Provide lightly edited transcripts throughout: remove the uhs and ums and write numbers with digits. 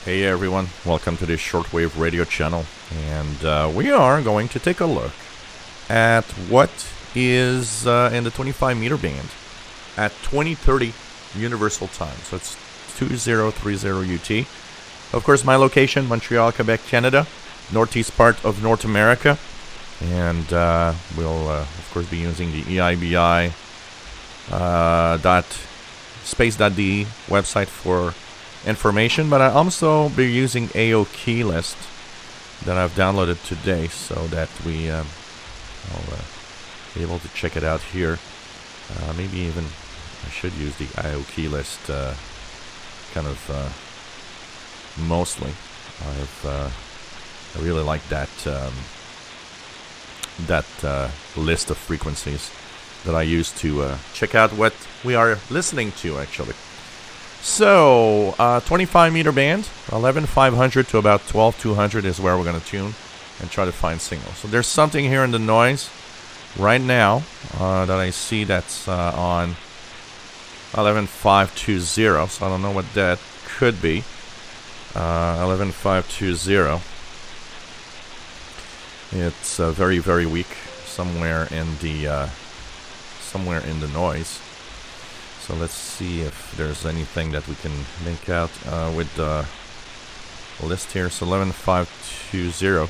Hey everyone, welcome to this shortwave radio channel, and we are going to take a look at what is in the 25 meter band at 2030 Universal Time. So it's 2030 UT. Of course, my location, Montreal, Quebec, Canada, northeast part of North America, and we'll of course be using the EIBI space.de website for information, but I'll also be using AO key list that I've downloaded today so that I'll be able to check it out here. Maybe even I should use the AO key list kind of mostly. I really like that list of frequencies that I use to check out what we are listening to actually. So, 25 meter band, 11,500 to about 12,200 is where we're going to tune and try to find signals. So there's something here in the noise right now that I see that's on 11,520. So I don't know what that could be. 11,520. It's very, very weak somewhere in the noise. So let's see if there's anything that we can make out with the list here. So 11,520.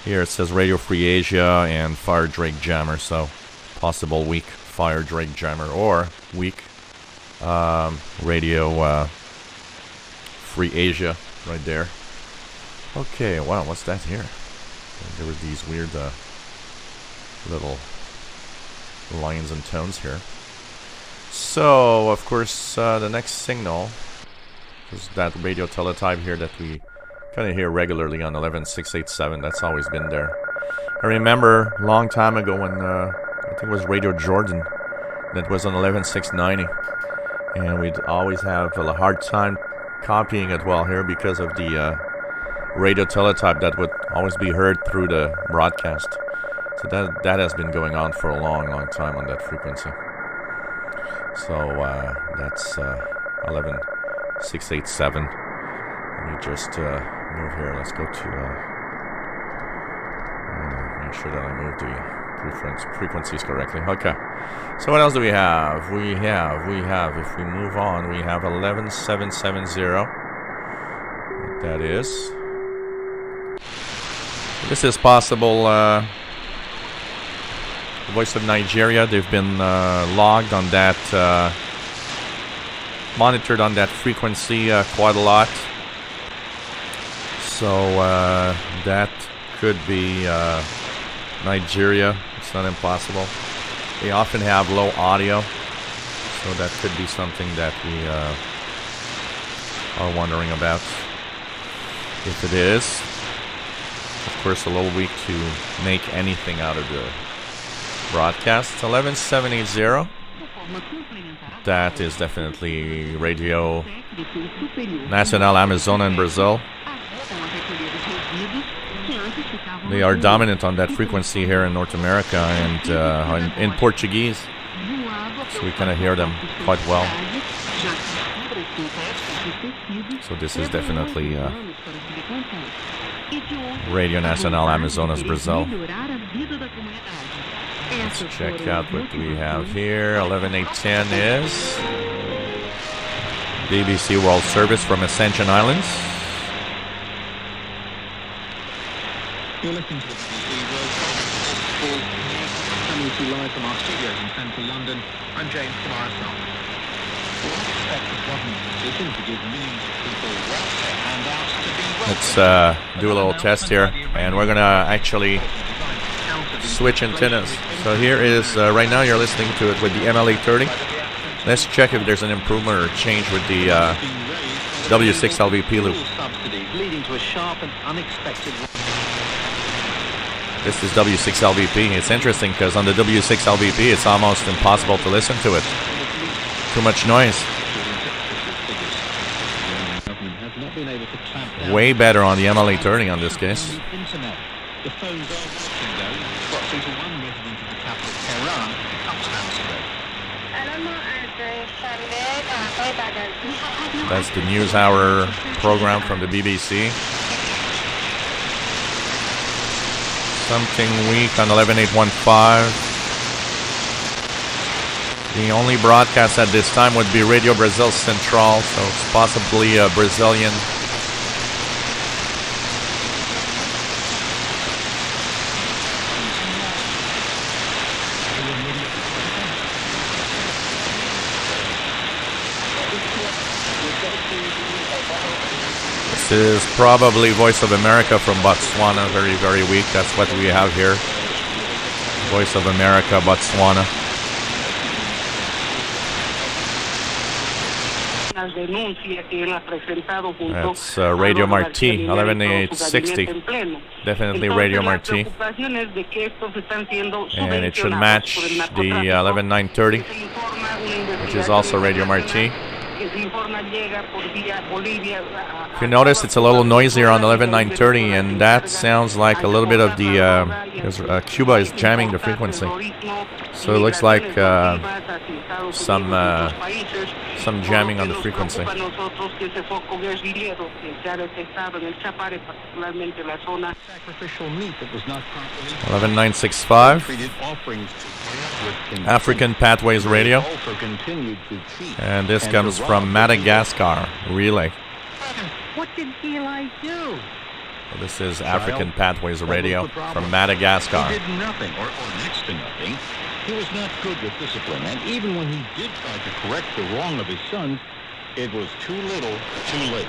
Here it says Radio Free Asia and Fire Drake Jammer. So possible weak Fire Drake Jammer or weak Radio Free Asia right there. Okay, wow, what's that here? There were these weird little lines and tones here. So, of course, the next signal is that radio teletype here that we kind of hear regularly on 11,687. That's always been there. I remember a long time ago when I think it was Radio Jordan that was on 11,690, and we'd always have a hard time copying it well here because of the radio teletype that would always be heard through the broadcast. So that has been going on for a long, long time on that frequency. So that's 11,687. Let me just move here. Let's go to make sure that I move the frequencies correctly. Okay. So what else do we have? We have. If we move on, we have 11,770. What that is? This is possible. Voice of Nigeria, they've been logged on that, monitored on that frequency quite a lot. So that could be Nigeria. It's not impossible. They often have low audio, so that could be something that we are wondering about. If it is, of course, a little weak to make anything out of the broadcast. 11,780. That is definitely Radio Nacional Amazônia in Brazil. They are dominant on that frequency here in North America and in Portuguese, so we kind of hear them quite well. So this is definitely Radio Nacional Amazonas Brazil. Let's check out what we have here. 11,810 is BBC World Service from Ascension Islands. You're listening to the BBC World Service coming to you live from our studios in central London. I'm James Camarasa. What expect the government decision to give millions of people welfare handouts to be welcome? Let's do a little test here, and we're gonna actually switch antennas. So here is, right now you're listening to it with the MLA30. Let's check if there's an improvement or change with the W6LVP loop. This is W6LVP. It's interesting because on the W6LVP it's almost impossible to listen to it. Too much noise. Way better on the MLA30 on this case. The phone bell watching though got through to one resident of the capital, Tehran, a couple of hours ago. That's the news hour program from the BBC. Something weak on 11815. The only broadcast at this time would be Radio Brazil Central, so it's possibly a Brazilian. This is probably Voice of America from Botswana, very, very weak. That's what we have here. Voice of America, Botswana. That's Radio Marti, 11860. Definitely Radio Marti. And it should match the 11930, which is also Radio Marti. If you notice, it's a little noisier on 11930, and that sounds like a little bit of the Cuba is jamming the frequency. So it looks like some jamming on the frequency. 11965, African Pathways Radio, and this comes from Madagascar Relay. What did Eli do? So this is African Pathways Radio from Madagascar. He did nothing, or next to nothing. He was not good with discipline, and even when he did try to correct the wrong of his sons, it was too little, too late.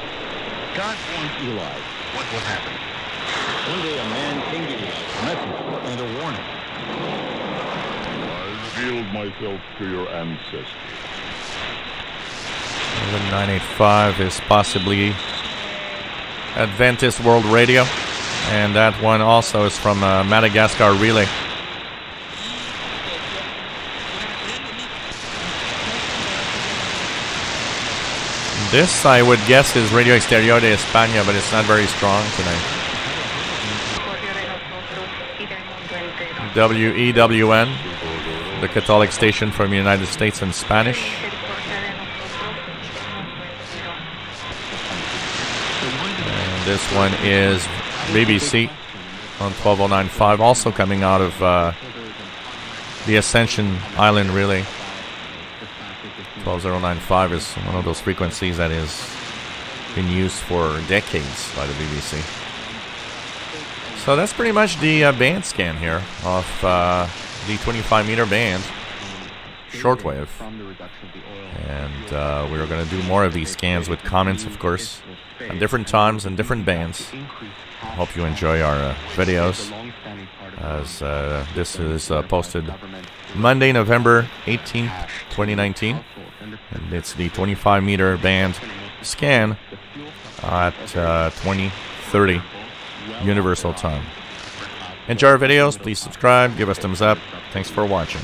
God warned Eli what would happen. One day a man came to Eli, a messenger, and a warning. I revealed myself to your ancestors. 11985 is possibly Adventist World Radio, and that one also is from Madagascar Relay. This, I would guess, is Radio Exterior de España, but it's not very strong tonight. WEWN, the Catholic station from the United States in Spanish. And this one is BBC on 12095, also coming out of the Ascension Island Relay. 12095 is one of those frequencies that has been used for decades by the BBC. So that's pretty much the band scan here of the 25-meter band, shortwave. And we're going to do more of these scans with comments, of course, at different times and different bands. I hope you enjoy our videos, as this is posted Monday, November 18th, 2019. And it's the 25-meter band scan at 2030 Universal Time. Enjoy our videos. Please subscribe. Give us thumbs up. Thanks for watching.